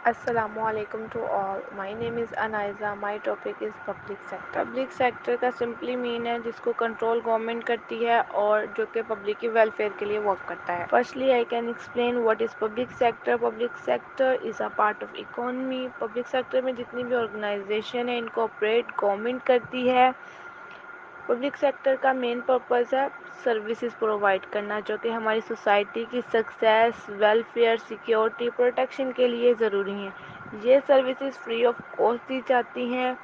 Assalamualaikum to all. My name is Anaiza. My topic is public sector. Public sector का simply mean है जिसको control government करती है और जो कि पब्लिक की वेलफेयर के लिए वर्क करता है. Firstly I can explain what is public sector. Public sector is a part of economy. Public sector में जितनी भी ऑर्गेनाइजेशन है इनको ऑपरेट गवर्नमेंट करती है. पब्लिक सेक्टर का मेन पर्पस है सर्विसेज प्रोवाइड करना जो कि हमारी सोसाइटी की सक्सेस, वेलफेयर, सिक्योरिटी, प्रोटेक्शन के लिए ज़रूरी हैं. ये सर्विसेज फ्री ऑफ कॉस्ट दी जाती हैं.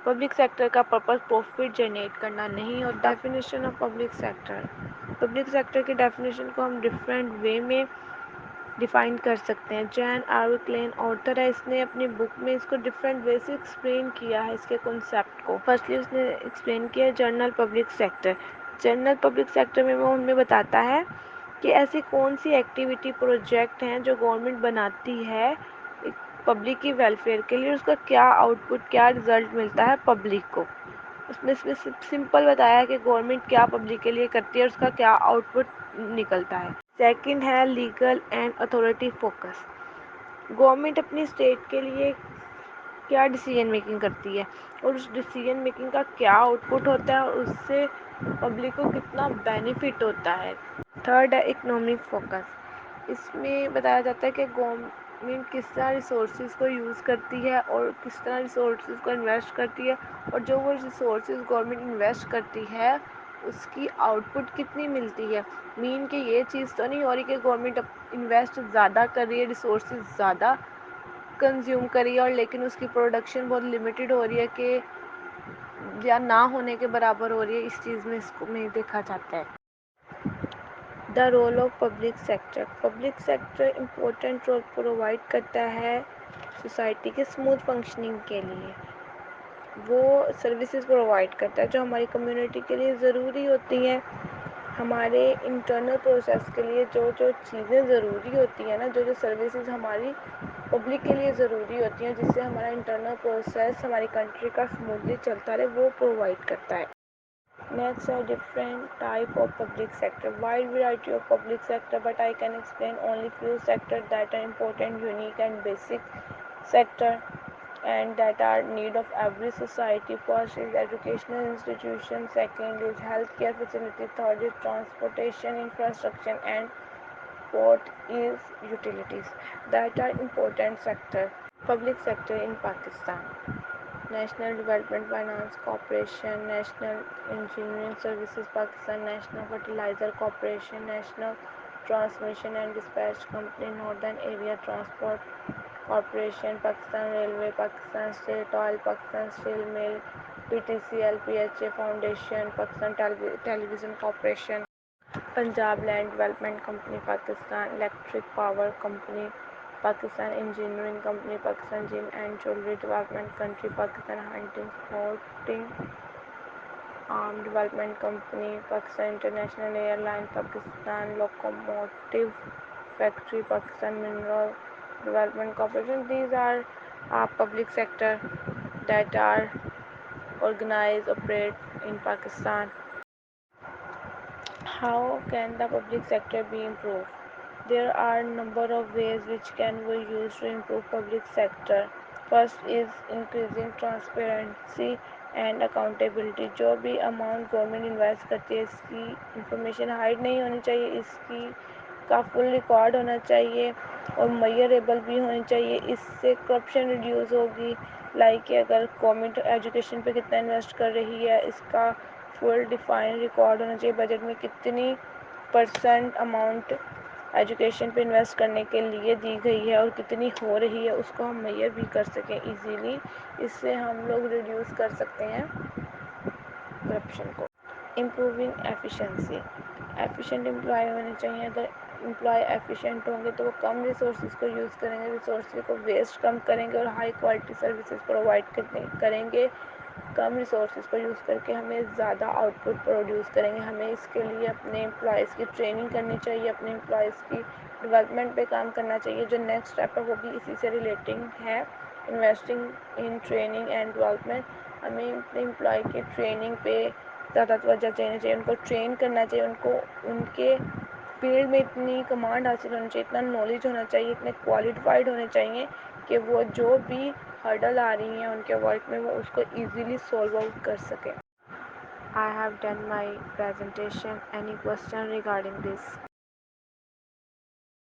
पब्लिक सेक्टर का पर्पस प्रॉफिट जनरेट करना नहीं होता. Definition of public sector. Public sector की डेफिनेशन को हम डिफरेंट वे में डिफाइन कर सकते हैं. जैन आर्विक्लेन ऑथर है, इसने अपनी बुक में इसको डिफरेंट वे से एक्सप्लेन किया है इसके कॉन्सेप्ट को. फर्स्टली उसने एक्सप्लेन किया journal public sector. Journal public sector में वो हमें बताता है कि ऐसी कौन सी एक्टिविटी प्रोजेक्ट हैं जो गवर्नमेंट बनाती है पब्लिक की वेलफेयर के लिए, उसका क्या आउटपुट, क्या रिजल्ट मिलता है पब्लिक को. उसमें सिंपल बताया कि गवर्नमेंट क्या पब्लिक के लिए करती है और उसका क्या आउटपुट निकलता है. सेकंड है legal and authority focus. Government अपनी स्टेट के लिए क्या डिसीजन मेकिंग करती है और उस डिसीजन मेकिंग का क्या आउटपुट होता है और उससे पब्लिक को कितना बेनिफिट होता है. थर्ड है इकोनॉमिक फोकस. इसमें बताया जाता है कि गवर्नमेंट किस तरह रिसोर्सेज को यूज़ करती है और किस तरह रिसोर्सेज को इन्वेस्ट करती है और जो वो रिसोर्सेज गवर्नमेंट इन्वेस्ट करती है उसकी आउटपुट कितनी मिलती है. मीन कि ये चीज़ तो नहीं हो रही कि गवर्नमेंट इन्वेस्ट ज़्यादा कर रही है, रिसोर्सेज ज़्यादा कंज्यूम कर रही है और लेकिन उसकी प्रोडक्शन बहुत लिमिटेड हो रही है कि या ना होने के बराबर हो रही है. इस चीज़ में इसको में देखा जाता है. The role of public sector. Public sector important role provide करता है सोसाइटी के स्मूथ फंक्शनिंग के लिए. वो सर्विसेज प्रोवाइड करता है जो हमारी कम्युनिटी के लिए ज़रूरी होती हैं. हमारे इंटरनल प्रोसेस के लिए जो जो चीज़ें ज़रूरी होती हैं ना, जो जो सर्विसेज हमारी पब्लिक के लिए ज़रूरी होती हैं जिससे हमारा इंटरनल प्रोसेस हमारी कंट्री का स्मूथली चलता रहे, वो प्रोवाइड करता है. Next are different type of public sector. Wide variety of public sector, but I can explain only few sectors that are important, unique and basic sector and that are need of every society. First is educational institution, second is healthcare facility, third is transportation infrastructure and fourth is utilities. That are important sector. Public sector in Pakistan. National Development Finance Corporation, National Engineering Services Pakistan, National Fertilizer Corporation, National Transmission and Dispatch Company, Northern Area Transport Corporation, Pakistan Railway, Pakistan State Oil, Pakistan Steel Mill, PTCL, PHA Foundation, Pakistan Television Corporation, Punjab Land Development Company, Pakistan Electric Power Company, Pakistan Engineering Company, Pakistan Gem and Jewelry Development Country, Pakistan Hunting Sporting Arm Development Company, Pakistan International Airline, Pakistan Locomotive Factory, Pakistan Mineral Development Corporation. These are public sector that are organized, operate in Pakistan. How can the public sector be improved? There are a number of ways which can be used to improve public sector. First is increasing transparency and accountability. जो भी amount government invest करती है इसकी information hide नहीं होनी चाहिए, इसकी का फुल रिकॉर्ड होना चाहिए और मेजरेबल भी होनी चाहिए. इससे करप्शन रिड्यूस होगी. लाइक अगर गवर्नमेंट एजुकेशन पे कितना इन्वेस्ट कर रही है इसका फुल डिफाइन रिकॉर्ड होना चाहिए. बजट में कितनी परसेंट अमाउंट एजुकेशन पे इन्वेस्ट करने के लिए दी गई है और कितनी हो रही है उसको हम मेजर भी कर सकें इजीली. इससे हम लोग रिड्यूस कर सकते हैं करप्शन को. Improving efficiency. एफिशिएंट एम्प्लॉय होने चाहिए. अगर एम्प्लॉय एफिशिएंट होंगे तो वो कम रिसोर्सेज को यूज़ करेंगे, रिसोर्सेज को वेस्ट कम करेंगे और हाई क्वालिटी सर्विसेज प्रोवाइड करेंगे. कम रिसोर्सेज को यूज़ करके हमें ज़्यादा आउटपुट प्रोड्यूस करेंगे. हमें इसके लिए अपने एम्प्लॉयज़ की ट्रेनिंग करनी चाहिए, अपने एम्प्लॉयज़ की डेवलपमेंट पे काम करना चाहिए. जो नेक्स्ट स्टेप है वो भी इसी से रिलेटिंग है, investing in training and development. हमें अपने एम्प्लॉय की ट्रेनिंग पे ज़्यादा तवज्जो देनी चाहिए, उनको ट्रेन करना चाहिए, उनको उनके फील्ड में इतनी कमांड हासिल होनी चाहिए, इतना नॉलेज होना चाहिए, इतने क्वालिफाइड होने चाहिए कि वो जो भी हर्डल आ रही हैं उनके वर्क में वो उसको ईज़िली सॉल्व आउट कर सकें। I have done my presentation. Any question regarding this?